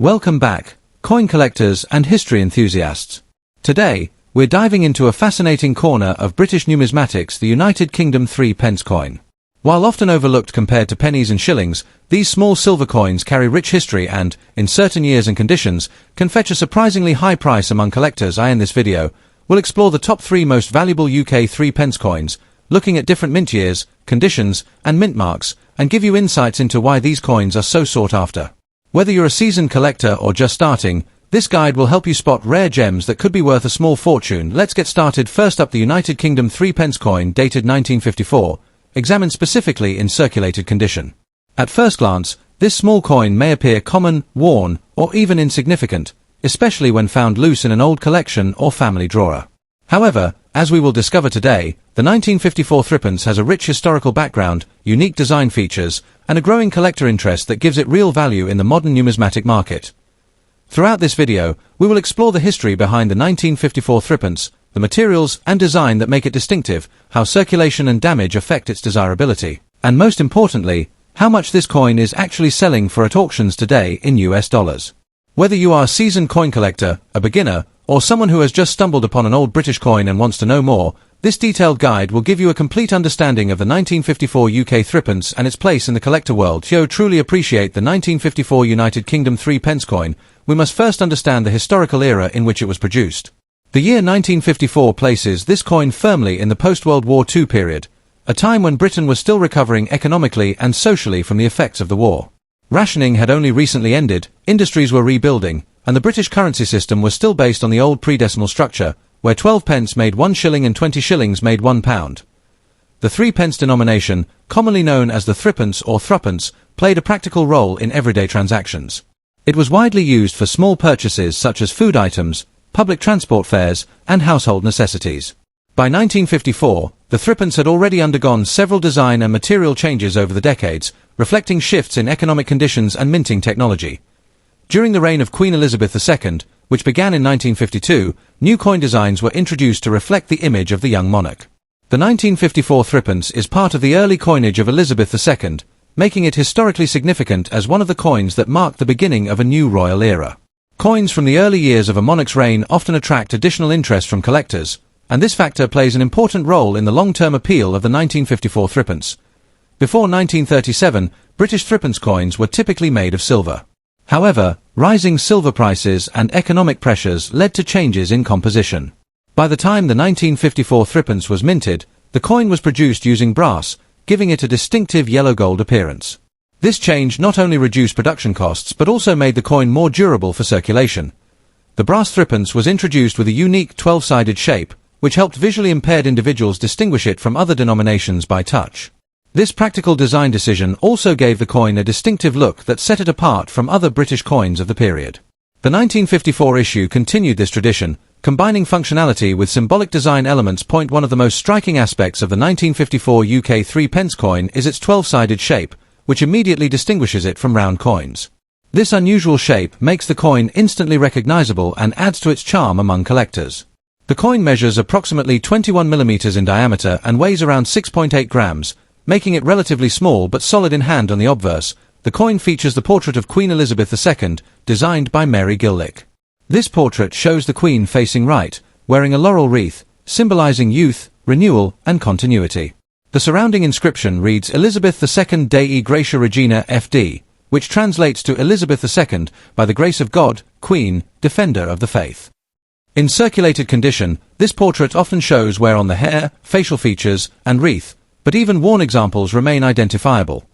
Welcome back, coin collectors and history enthusiasts. Today, we're diving into a fascinating corner of British numismatics, the United Kingdom threepence coin. While often overlooked compared to pennies and shillings, these small silver coins carry rich history and, in certain years and conditions, can fetch a surprisingly high price among collectors. In this video, we'll explore the top 3 most valuable UK threepence coins, looking at different mint years, conditions, and mint marks, and give you insights into why these coins are so sought after. Whether you're a seasoned collector or just starting, this guide will help you spot rare gems that could be worth a small fortune. Let's get started. First up, the United Kingdom threepence coin, dated 1954, examined specifically in circulated condition. At first glance, this small coin may appear common, worn, or even insignificant, especially when found loose in an old collection or family drawer. However, as we will discover today, the 1954 threepence has a rich historical background, unique design features, and a growing collector interest that gives it real value in the modern numismatic market. Throughout this video, we will explore the history behind the 1954 threepence, the materials and design that make it distinctive, how circulation and damage affect its desirability, and most importantly, how much this coin is actually selling for at auctions today in US dollars. Whether you are a seasoned coin collector, a beginner, or someone who has just stumbled upon an old British coin and wants to know more, this detailed guide will give you a complete understanding of the 1954 UK threepence and its place in the collector world. To truly appreciate the 1954 United Kingdom threepence coin, we must first understand the historical era in which it was produced. The year 1954 places this coin firmly in the post-World War II period, a time when Britain was still recovering economically and socially from the effects of the war. Rationing had only recently ended, industries were rebuilding, and the British currency system was still based on the old pre-decimal structure, where 12 pence made 1 shilling and 20 shillings made £1. The threepence denomination, commonly known as the threepence or threepence, played a practical role in everyday transactions. It was widely used for small purchases such as food items, public transport fares, and household necessities. By 1954, the threepence had already undergone several design and material changes over the decades, reflecting shifts in economic conditions and minting technology. During the reign of Queen Elizabeth II, which began in 1952, new coin designs were introduced to reflect the image of the young monarch. The 1954 threepence is part of the early coinage of Elizabeth II, making it historically significant as one of the coins that marked the beginning of a new royal era. Coins from the early years of a monarch's reign often attract additional interest from collectors, and this factor plays an important role in the long-term appeal of the 1954 threepence. Before 1937, British threepence coins were typically made of silver. However, rising silver prices and economic pressures led to changes in composition. By the time the 1954 threepence was minted, the coin was produced using brass, giving it a distinctive yellow-gold appearance. This change not only reduced production costs but also made the coin more durable for circulation. The brass threepence was introduced with a unique 12-sided shape, which helped visually impaired individuals distinguish it from other denominations by touch. This practical design decision also gave the coin a distinctive look that set it apart from other British coins of the period. The 1954 issue continued this tradition, combining functionality with symbolic design elements. One of the most striking aspects of the 1954 UK threepence coin is its 12-sided shape, which immediately distinguishes it from round coins. This unusual shape makes the coin instantly recognizable and adds to its charm among collectors. The coin measures approximately 21 mm in diameter and weighs around 6.8 grams, making it relatively small but solid in hand. On the obverse, the coin features the portrait of Queen Elizabeth II, designed by Mary Gillick. This portrait shows the Queen facing right, wearing a laurel wreath, symbolizing youth, renewal, and continuity. The surrounding inscription reads Elizabeth II Dei Gratia Regina FD, which translates to Elizabeth II, by the grace of God, Queen, Defender of the Faith. In circulated condition, this portrait often shows wear on the hair, facial features, and wreath, but even worn examples remain identifiable.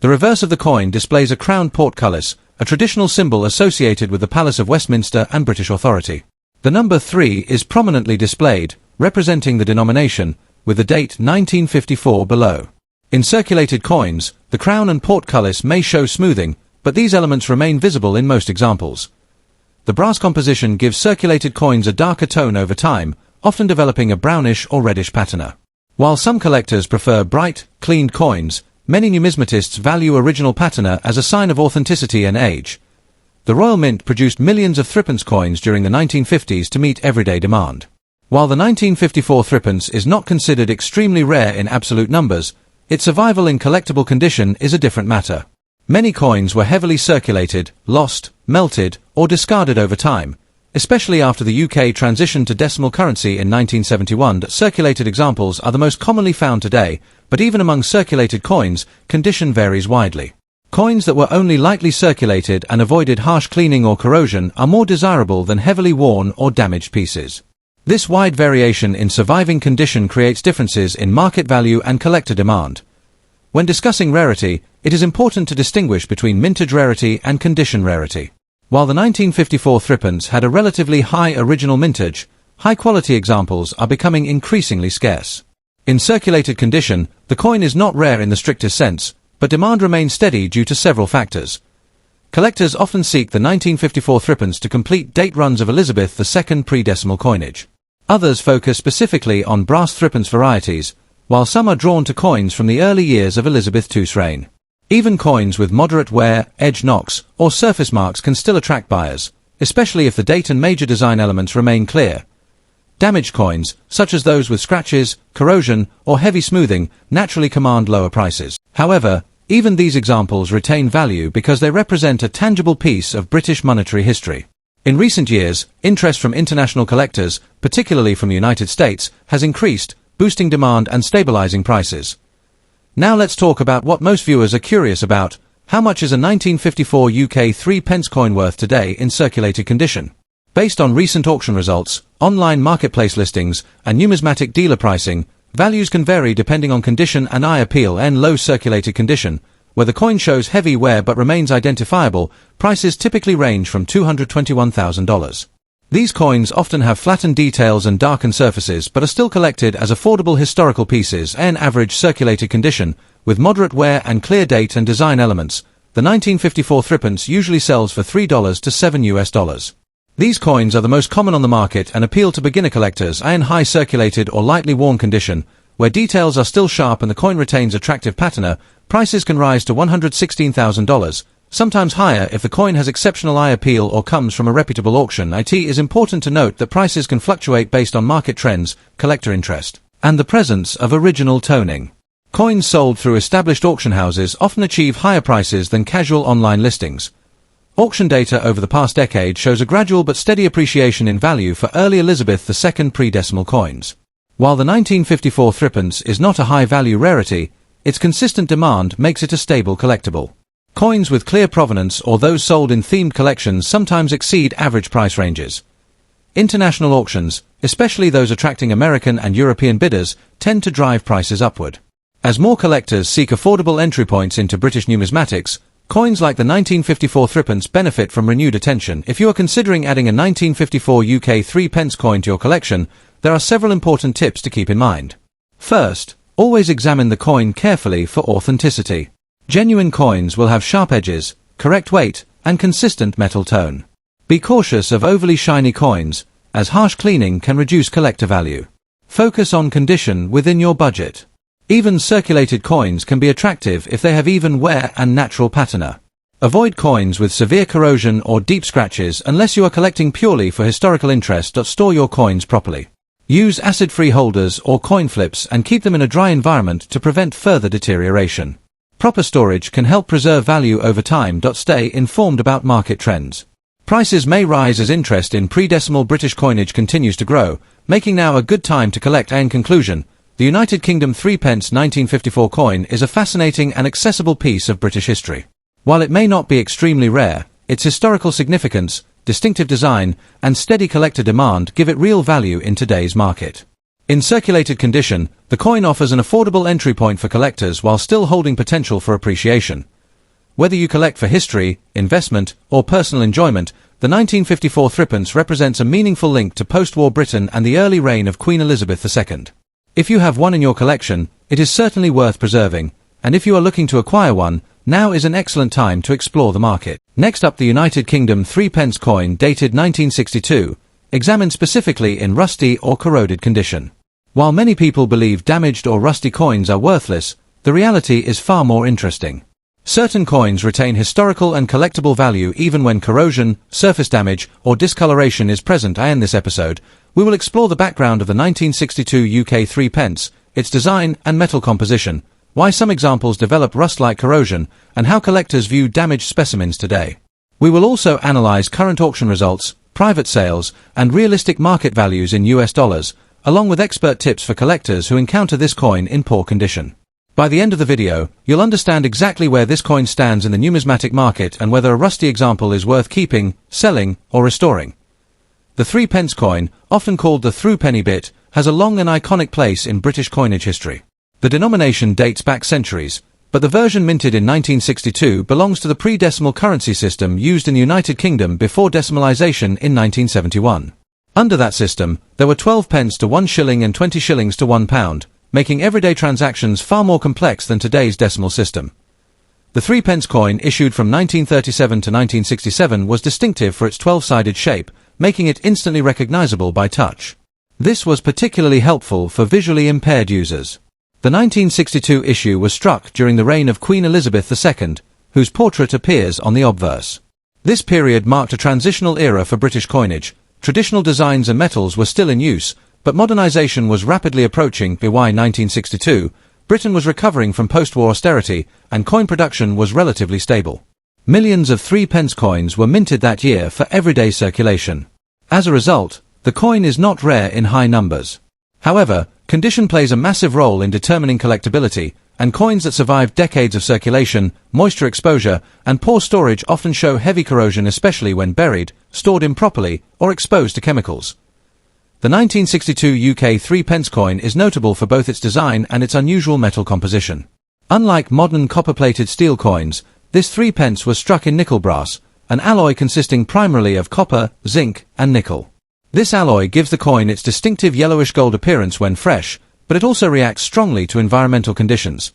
The reverse of the coin displays a crowned portcullis, a traditional symbol associated with the Palace of Westminster and British authority. The number 3 is prominently displayed, representing the denomination, with the date 1954 below. In circulated coins, the crown and portcullis may show smoothing, but these elements remain visible in most examples. The brass composition gives circulated coins a darker tone over time, often developing a brownish or reddish patina. While some collectors prefer bright, cleaned coins, many numismatists value original patina as a sign of authenticity and age. The Royal Mint produced millions of threepence coins during the 1950s to meet everyday demand. While the 1954 threepence is not considered extremely rare in absolute numbers, its survival in collectible condition is a different matter. Many coins were heavily circulated, lost, melted, or discarded over time, especially after the UK transitioned to decimal currency in 1971. Circulated examples are the most commonly found today, but even among circulated coins, condition varies widely. Coins that were only lightly circulated and avoided harsh cleaning or corrosion are more desirable than heavily worn or damaged pieces. This wide variation in surviving condition creates differences in market value and collector demand. When discussing rarity, it is important to distinguish between mintage rarity and condition rarity. While the 1954 Threepence had a relatively high original mintage, high-quality examples are becoming increasingly scarce. In circulated condition, the coin is not rare in the strictest sense, but demand remains steady due to several factors. Collectors often seek the 1954 Threepence to complete date runs of Elizabeth II pre-decimal coinage. Others focus specifically on brass Threepence varieties, while some are drawn to coins from the early years of Elizabeth II's reign. Even coins with moderate wear, edge knocks, or surface marks can still attract buyers, especially if the date and major design elements remain clear. Damaged coins, such as those with scratches, corrosion, or heavy smoothing, naturally command lower prices. However, even these examples retain value because they represent a tangible piece of British monetary history. In recent years, interest from international collectors, particularly from the United States, has increased, boosting demand and stabilizing prices. Now let's talk about what most viewers are curious about. How much is a 1954 UK 3 pence coin worth today in circulated condition? Based on recent auction results, online marketplace listings, and numismatic dealer pricing, values can vary depending on condition and eye appeal. In low circulated condition, where the coin shows heavy wear but remains identifiable, prices typically range from $221,000. These coins often have flattened details and darkened surfaces but are still collected as affordable historical pieces. In average circulated condition, with moderate wear and clear date and design elements, the 1954 Threepence usually sells for $3 to $7. These coins are the most common on the market and appeal to beginner collectors. In high circulated or lightly worn condition, where details are still sharp and the coin retains attractive patina, prices can rise to $116,000. Sometimes higher if the coin has exceptional eye appeal or comes from a reputable auction. It is important to note that prices can fluctuate based on market trends, collector interest, and the presence of original toning. Coins sold through established auction houses often achieve higher prices than casual online listings. Auction data over the past decade shows a gradual but steady appreciation in value for early Elizabeth II pre-decimal coins. While the 1954 Threepence is not a high-value rarity, its consistent demand makes it a stable collectible. Coins with clear provenance or those sold in themed collections sometimes exceed average price ranges. International auctions, especially those attracting American and European bidders, tend to drive prices upward. As more collectors seek affordable entry points into British numismatics, coins like the 1954 Threepence benefit from renewed attention. If you are considering adding a 1954 UK 3 pence coin to your collection, there are several important tips to keep in mind. First, always examine the coin carefully for authenticity. Genuine coins will have sharp edges, correct weight, and consistent metal tone. Be cautious of overly shiny coins, as harsh cleaning can reduce collector value. Focus on condition within your budget. Even circulated coins can be attractive if they have even wear and natural patina. Avoid coins with severe corrosion or deep scratches unless you are collecting purely for historical interest. Store your coins properly. Use acid-free holders or coin flips and keep them in a dry environment to prevent further deterioration. Proper storage can help preserve value over time. Stay informed about market trends. Prices may rise as interest in pre-decimal British coinage continues to grow, making now a good time to collect. In conclusion, the United Kingdom 3 pence 1954 coin is a fascinating and accessible piece of British history. While it may not be extremely rare, its historical significance, distinctive design, and steady collector demand give it real value in today's market. In circulated condition, the coin offers an affordable entry point for collectors while still holding potential for appreciation. Whether you collect for history, investment, or personal enjoyment, the 1954 Threepence represents a meaningful link to post-war Britain and the early reign of Queen Elizabeth II. If you have one in your collection, it is certainly worth preserving, and if you are looking to acquire one, now is an excellent time to explore the market. Next up, the United Kingdom 3 pence coin dated 1962, examined specifically in rusty or corroded condition. While many people believe damaged or rusty coins are worthless, the reality is far more interesting. Certain coins retain historical and collectible value even when corrosion, surface damage, or discoloration is present. In this episode, we will explore the background of the 1962 UK 3 pence, its design and metal composition, why some examples develop rust-like corrosion, and how collectors view damaged specimens today. We will also analyze current auction results, private sales, and realistic market values in US dollars, along with expert tips for collectors who encounter this coin in poor condition. By the end of the video, you'll understand exactly where this coin stands in the numismatic market and whether a rusty example is worth keeping, selling, or restoring. The threepence coin, often called the threepenny bit, has a long and iconic place in British coinage history. The denomination dates back centuries, but the version minted in 1962 belongs to the pre-decimal currency system used in the United Kingdom before decimalisation in 1971. Under that system, there were 12 pence to 1 shilling and 20 shillings to £1, making everyday transactions far more complex than today's decimal system. The threepence coin, issued from 1937 to 1967, was distinctive for its 12-sided shape, making it instantly recognizable by touch. This was particularly helpful for visually impaired users. The 1962 issue was struck during the reign of Queen Elizabeth II, whose portrait appears on the obverse. This period marked a transitional era for British coinage. Traditional designs and metals were still in use, but modernization was rapidly approaching. By 1962, Britain was recovering from post-war austerity, and coin production was relatively stable. Millions of threepence coins were minted that year for everyday circulation. As a result, the coin is not rare in high numbers. However, condition plays a massive role in determining collectability, and coins that survive decades of circulation, moisture exposure, and poor storage often show heavy corrosion, especially when buried, stored improperly, or exposed to chemicals. The 1962 UK threepence coin is notable for both its design and its unusual metal composition. Unlike modern copper-plated steel coins, this threepence was struck in nickel brass, an alloy consisting primarily of copper, zinc, and nickel. This alloy gives the coin its distinctive yellowish-gold appearance when fresh, but it also reacts strongly to environmental conditions.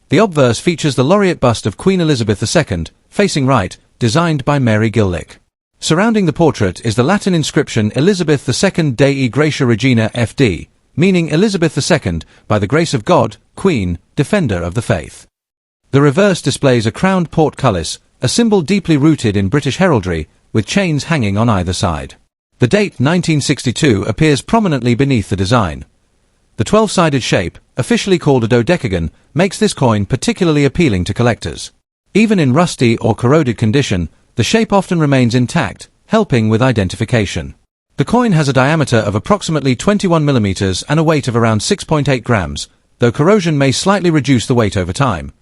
The obverse features the laureate bust of Queen Elizabeth II, facing right, designed by Mary Gillick. Surrounding the portrait is the Latin inscription Elizabeth II Dei Gratia Regina FD, meaning Elizabeth II, by the grace of God, Queen, Defender of the Faith. The reverse displays a crowned portcullis, a symbol deeply rooted in British heraldry, with chains hanging on either side. The date 1962 appears prominently beneath the design. The 12-sided shape, officially called a dodecagon, makes this coin particularly appealing to collectors. Even in rusty or corroded condition, the shape often remains intact, helping with identification. The coin has a diameter of approximately 21 mm and a weight of around 6.8 grams, though corrosion may slightly reduce the weight over time.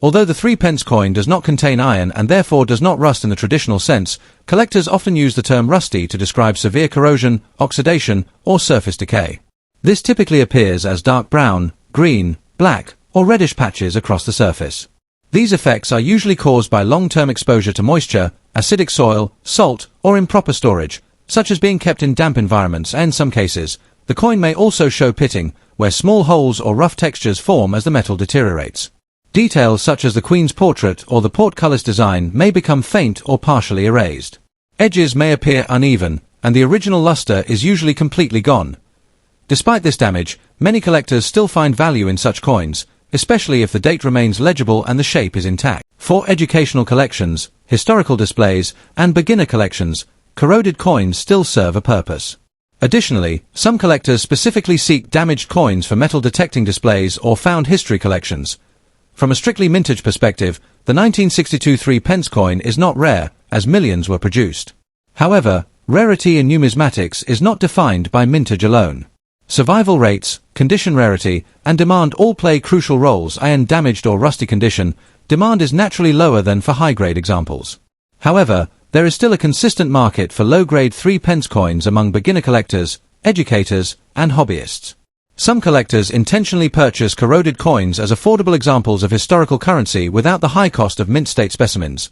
Although the threepence coin does not contain iron and therefore does not rust in the traditional sense, collectors often use the term rusty to describe severe corrosion, oxidation, or surface decay. This typically appears as dark brown, green, black, or reddish patches across the surface. These effects are usually caused by long-term exposure to moisture, acidic soil, salt, or improper storage, such as being kept in damp environments, and in some cases, the coin may also show pitting, where small holes or rough textures form as the metal deteriorates. Details such as the Queen's portrait or the portcullis design may become faint or partially erased. Edges may appear uneven, and the original luster is usually completely gone. Despite this damage, many collectors still find value in such coins, especially if the date remains legible and the shape is intact. For educational collections, historical displays, and beginner collections, corroded coins still serve a purpose. Additionally, some collectors specifically seek damaged coins for metal detecting displays or found history collections. From a strictly mintage perspective, the 1962 threepence coin is not rare, as millions were produced. However, rarity in numismatics is not defined by mintage alone. Survival rates, condition rarity, and demand all play crucial roles. In damaged or rusty condition, demand is naturally lower than for high-grade examples. However, there is still a consistent market for low-grade threepence coins among beginner collectors, educators, and hobbyists. Some collectors intentionally purchase corroded coins as affordable examples of historical currency without the high cost of mint-state specimens.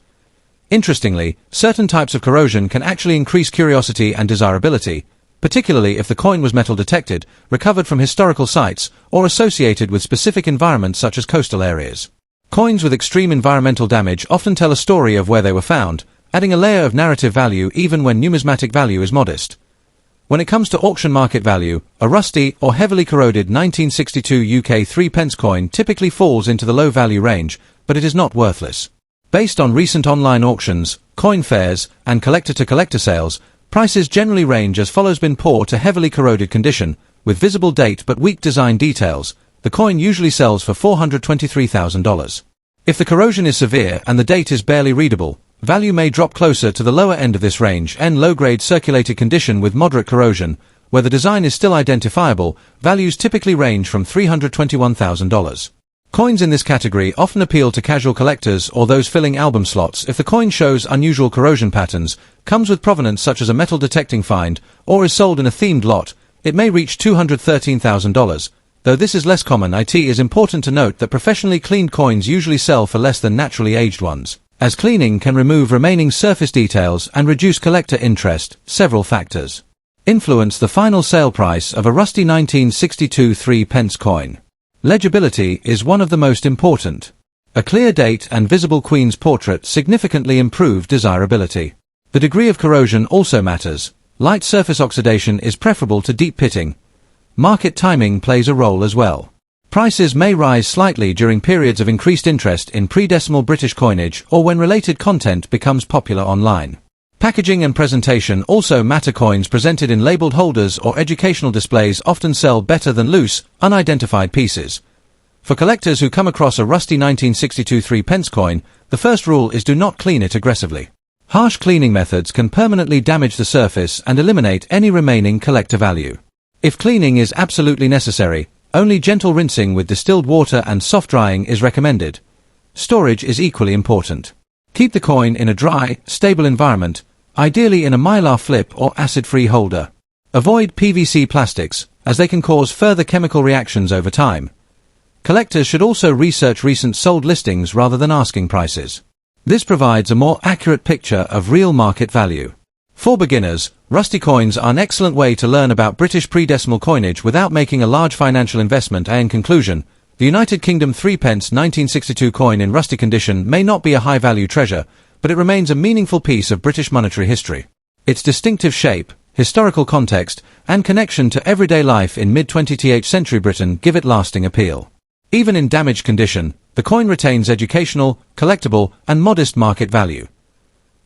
Interestingly, certain types of corrosion can actually increase curiosity and desirability, particularly if the coin was metal detected, recovered from historical sites, or associated with specific environments such as coastal areas. Coins with extreme environmental damage often tell a story of where they were found, adding a layer of narrative value even when numismatic value is modest. When it comes to auction market value, a rusty or heavily corroded 1962 UK threepence coin typically falls into the low value range, but it is not worthless. Based on recent online auctions, coin fairs, and collector-to-collector sales, prices generally range as follows: bin poor to heavily corroded condition, with visible date but weak design details. the coin usually sells for $423,000. If the corrosion is severe and the date is barely readable, value may drop closer to the lower end of this range. In low-grade circulated condition with moderate corrosion, where the design is still identifiable, values typically range from $321,000. Coins in this category often appeal to casual collectors or those filling album slots if the coin shows unusual corrosion patterns, comes with provenance such as a metal detecting find, or is sold in a themed lot. It may reach $213,000. Though this is less common, it is important to note that professionally cleaned coins usually sell for less than naturally aged ones, as cleaning can remove remaining surface details and reduce collector interest. Several factors influence the final sale price of a rusty 1962 3-pence coin. Legibility is one of the most important. A clear date and visible queen's portrait significantly improve desirability. The degree of corrosion also matters. Light surface oxidation is preferable to deep pitting. Market timing plays a role as well. Prices may rise slightly during periods of increased interest in pre-decimal British coinage or when related content becomes popular online. Packaging and presentation also matter. Coins presented in labeled holders or educational displays often sell better than loose, unidentified pieces. For collectors who come across a rusty 1962 3-pence coin, the first rule is do not clean it aggressively. Harsh cleaning methods can permanently damage the surface and eliminate any remaining collector value. If cleaning is absolutely necessary, only gentle rinsing with distilled water and soft drying is recommended. Storage is equally important. Keep the coin in a dry, stable environment, ideally in a mylar flip or acid-free holder. Avoid PVC plastics, as they can cause further chemical reactions over time. Collectors should also research recent sold listings rather than asking prices. This provides a more accurate picture of real market value. For beginners, rusty coins are an excellent way to learn about British pre-decimal coinage without making a large financial investment. In conclusion, the United Kingdom 3-pence 1962 coin in rusty condition may not be a high-value treasure, but it remains a meaningful piece of British monetary history. Its distinctive shape, historical context, and connection to everyday life in mid-20th century Britain give it lasting appeal. Even in damaged condition, the coin retains educational, collectible, and modest market value.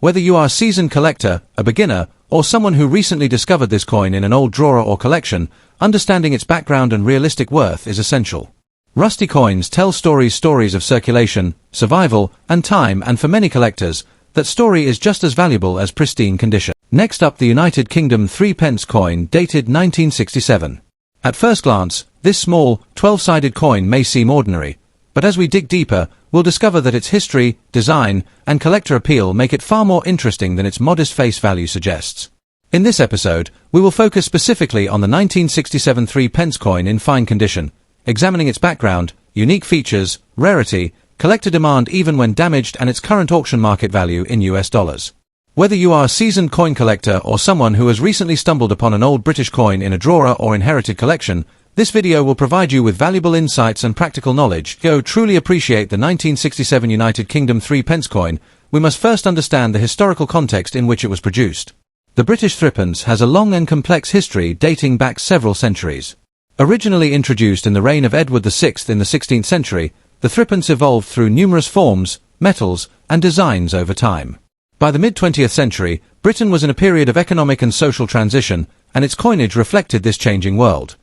Whether you are a seasoned collector, a beginner, or someone who recently discovered this coin in an old drawer or collection, understanding its background and realistic worth is essential. Rusty coins tell stories of circulation, survival, and time, and for many collectors, that story is just as valuable as pristine condition. Next up, the United Kingdom 3-pence coin dated 1967. At first glance, this small, 12-sided coin may seem ordinary, but as we dig deeper, we'll discover that its history, design, and collector appeal make it far more interesting than its modest face value suggests. In this episode, we will focus specifically on the 1967 3-pence coin in fine condition, examining its background, unique features, rarity, collector demand even when damaged, and its current auction market value in US dollars. Whether you are a seasoned coin collector or someone who has recently stumbled upon an old British coin in a drawer or inherited collection, this video will provide you with valuable insights and practical knowledge. To truly appreciate the 1967 United Kingdom 3-pence coin, we must first understand the historical context in which it was produced. The British threepence has a long and complex history dating back several centuries. Originally introduced in the reign of Edward VI in the 16th century, the threepence evolved through numerous forms, metals, and designs over time. By the mid-20th century, Britain was in a period of economic and social transition, and its coinage reflected this changing world.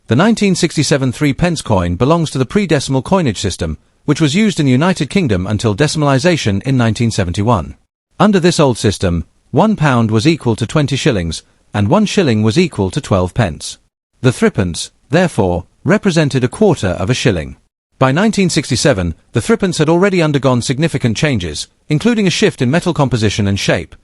The 1967 3-pence coin belongs to the pre-decimal coinage system, which was used in the United Kingdom until decimalisation in 1971. Under this old system, £1 was equal to 20 shillings, and 1 shilling was equal to 12 pence. The threepence, therefore, represented a quarter of a shilling. By 1967, the threepence had already undergone significant changes, including a shift in metal composition and shape.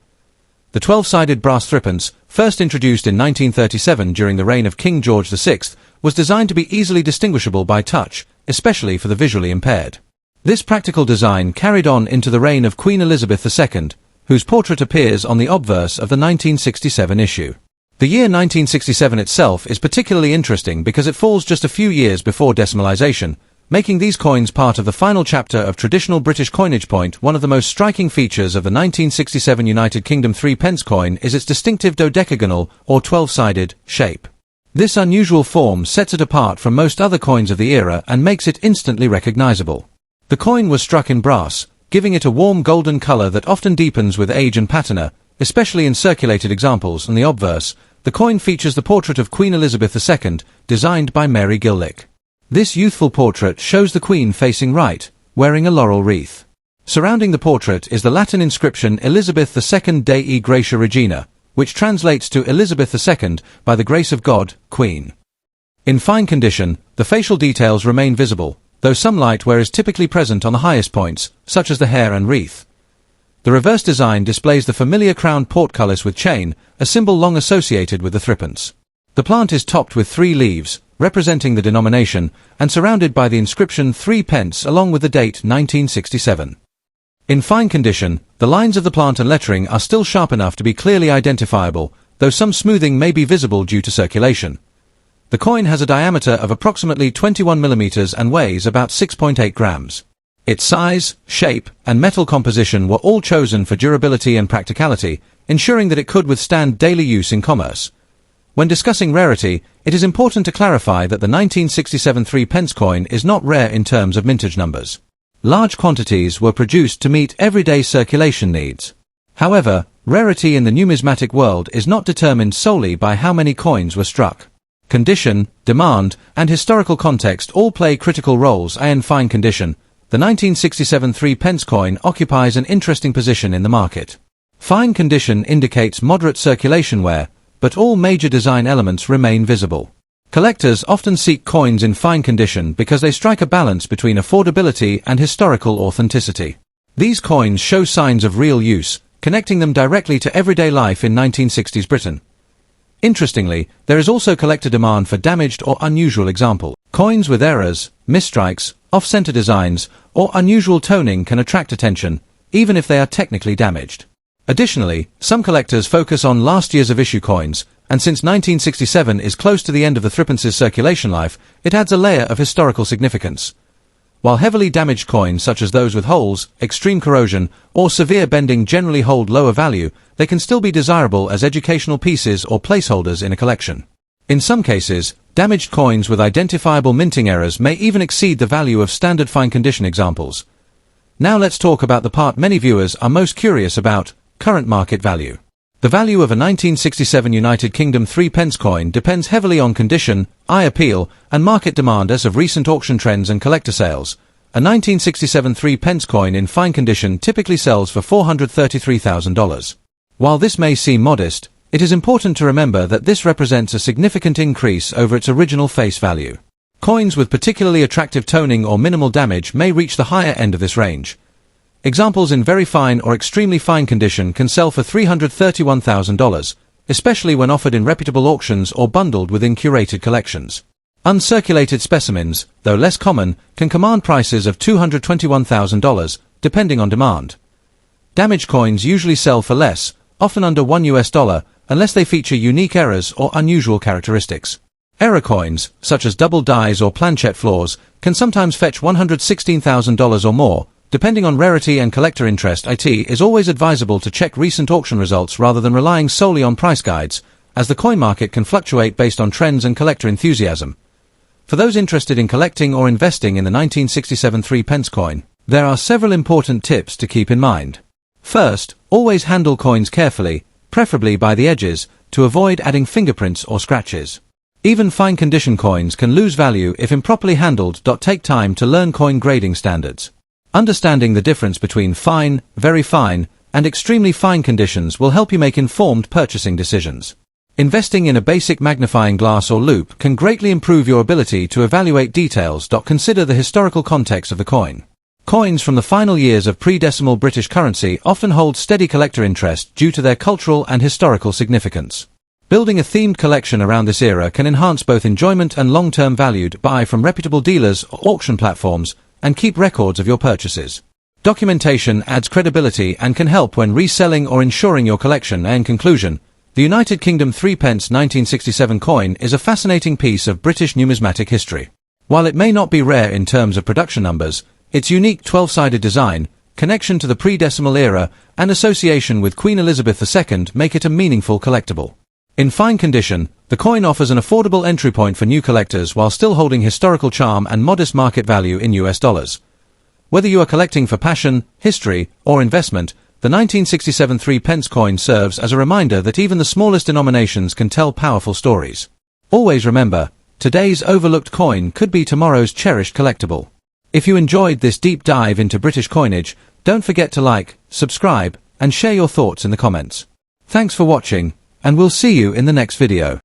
The 12-sided brass threepence, first introduced in 1937 during the reign of King George VI, was designed to be easily distinguishable by touch, especially for the visually impaired. This practical design carried on into the reign of Queen Elizabeth II, whose portrait appears on the obverse of the 1967 issue. The year 1967 itself is particularly interesting because it falls just a few years before decimalisation, making these coins part of the final chapter of traditional British coinage. One of the most striking features of the 1967 United Kingdom 3-pence coin is its distinctive dodecagonal, or 12-sided, shape. This unusual form sets it apart from most other coins of the era and makes it instantly recognisable. The coin was struck in brass, giving it a warm golden colour that often deepens with age and patina, especially in circulated examples. On the obverse, the coin features the portrait of Queen Elizabeth II, designed by Mary Gillick. This youthful portrait shows the Queen facing right, wearing a laurel wreath. Surrounding the portrait is the Latin inscription Elizabeth II Dei Gratia Regina, which translates to Elizabeth II, by the grace of God, Queen. In fine condition, the facial details remain visible, though some light wear is typically present on the highest points, such as the hair and wreath. The reverse design displays the familiar crowned portcullis with chain, a symbol long associated with the threepence. The plant is topped with 3 leaves, representing the denomination, and surrounded by the inscription Threepence along with the date 1967. In fine condition, the lines of the plant and lettering are still sharp enough to be clearly identifiable, though some smoothing may be visible due to circulation. The coin has a diameter of approximately 21 mm and weighs about 6.8 grams. Its size, shape, and metal composition were all chosen for durability and practicality, ensuring that it could withstand daily use in commerce. When discussing rarity, it is important to clarify that the 1967 3-pence coin is not rare in terms of mintage numbers. Large quantities were produced to meet everyday circulation needs. However, rarity in the numismatic world is not determined solely by how many coins were struck. Condition, demand, and historical context all play critical roles. In fine condition, the 1967 3-pence coin occupies an interesting position in the market. Fine condition indicates moderate circulation wear, but all major design elements remain visible. Collectors often seek coins in fine condition because they strike a balance between affordability and historical authenticity. These coins show signs of real use, connecting them directly to everyday life in 1960s Britain. Interestingly, there is also collector demand for damaged or unusual examples. Coins with errors, misstrikes, off-center designs, or unusual toning can attract attention, even if they are technically damaged. Additionally, some collectors focus on last years of issue coins, and since 1967 is close to the end of the threepence's circulation life, it adds a layer of historical significance. While heavily damaged coins such as those with holes, extreme corrosion, or severe bending generally hold lower value, they can still be desirable as educational pieces or placeholders in a collection. In some cases, damaged coins with identifiable minting errors may even exceed the value of standard fine condition examples. Now let's talk about the part many viewers are most curious about: current market value. The value of a 1967 United Kingdom 3-pence coin depends heavily on condition, eye appeal, and market demand as of recent auction trends and collector sales. A 1967 3-pence coin in fine condition typically sells for $433,000. While this may seem modest, it is important to remember that this represents a significant increase over its original face value. Coins with particularly attractive toning or minimal damage may reach the higher end of this range. Examples in very fine or extremely fine condition can sell for $331,000, especially when offered in reputable auctions or bundled within curated collections. Uncirculated specimens, though less common, can command prices of $221,000, depending on demand. Damaged coins usually sell for less, often under $1, unless they feature unique errors or unusual characteristics. Error coins, such as double dies or planchette flaws, can sometimes fetch $116,000 or more, depending on rarity and collector interest. It is always advisable to check recent auction results rather than relying solely on price guides, as the coin market can fluctuate based on trends and collector enthusiasm. For those interested in collecting or investing in the 1967 3-pence coin, there are several important tips to keep in mind. First, always handle coins carefully, preferably by the edges, to avoid adding fingerprints or scratches. Even fine condition coins can lose value if improperly handled. Take time to learn coin grading standards. Understanding the difference between fine, very fine, and extremely fine conditions will help you make informed purchasing decisions. Investing in a basic magnifying glass or loupe can greatly improve your ability to evaluate details. Consider the historical context of the coin. Coins from the final years of pre-decimal British currency often hold steady collector interest due to their cultural and historical significance. Building a themed collection around this era can enhance both enjoyment and long-term value. Buy from reputable dealers or auction platforms, and keep records of your purchases. Documentation adds credibility and can help when reselling or insuring your collection. In conclusion, the United Kingdom 3-pence 1967 coin is a fascinating piece of British numismatic history. While it may not be rare in terms of production numbers, its unique 12-sided design, connection to the pre-decimal era, and association with Queen Elizabeth II make it a meaningful collectible. In fine condition, the coin offers an affordable entry point for new collectors while still holding historical charm and modest market value in US dollars. Whether you are collecting for passion, history, or investment, the 1967 3-pence coin serves as a reminder that even the smallest denominations can tell powerful stories. Always remember, Today's overlooked coin could be tomorrow's cherished collectible. If you enjoyed this deep dive into British coinage, don't forget to like, subscribe, and share your thoughts in the comments. Thanks for watching, and we'll see you in the next video.